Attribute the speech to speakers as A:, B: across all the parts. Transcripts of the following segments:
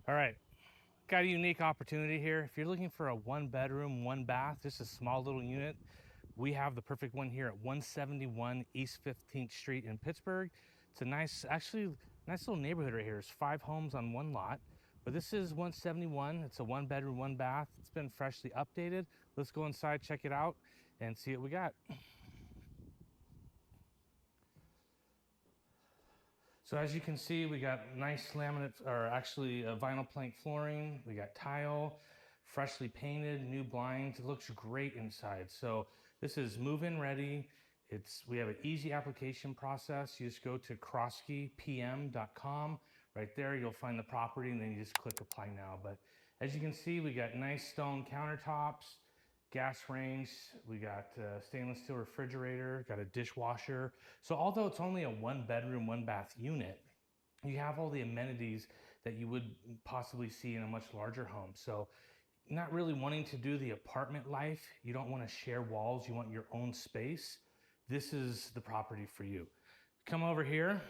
A: All right, got a unique opportunity here. If you're looking for a 1 bedroom, 1 bath, just a small little unit, we have the perfect one here at 171 East 15th Street in Pittsburgh. It's a nice, actually, nice little neighborhood right here. There's 5 homes on one lot, but this is 171. It's a 1 bedroom, 1 bath. It's been freshly updated. Let's go inside, check it out, and see what we got. So as you can see, we got nice laminate, or actually vinyl plank flooring. We got tile, freshly painted, new blinds. It looks great inside. So this is move-in ready. We have an easy application process. You just go to croskeypm.com. Right there, you'll find the property, and then you just click apply now. But as you can see, we got nice stone countertops, gas range, we got stainless steel refrigerator, got a dishwasher. So although it's only a 1 bedroom, 1 bath unit, you have all the amenities that you would possibly see in a much larger home. So not really wanting to do the apartment life, you don't want to share walls, you want your own space. This is the property for you. Come over here.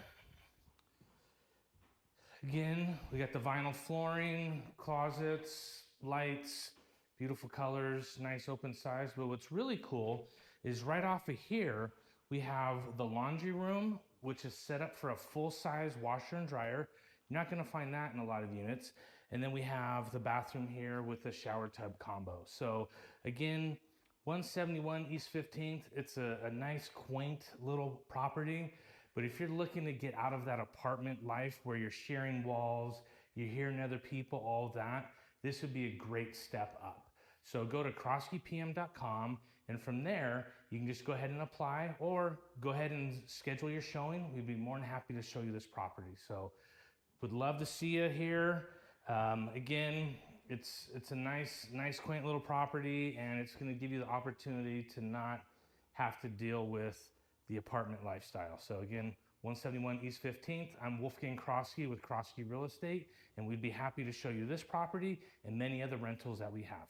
A: Again, we got the vinyl flooring, closets, lights, beautiful colors, nice open size. But what's really cool is right off of here, we have the laundry room, which is set up for a full-size washer and dryer. You're not gonna find that in a lot of units. And then we have the bathroom here with a shower tub combo. So again, 171 East 15th, it's a nice, quaint little property. But if you're looking to get out of that apartment life where you're sharing walls, you're hearing other people, all that, this would be a great step up. So go to croskeypm.com, and from there, you can just go ahead and apply, or go ahead and schedule your showing. We'd be more than happy to show you this property. So would love to see you here. Again, it's a nice, quaint little property, and it's gonna give you the opportunity to not have to deal with the apartment lifestyle. So again, 171 East 15th. I'm Wolfgang Croskey with Croskey Real Estate, and we'd be happy to show you this property and many other rentals that we have.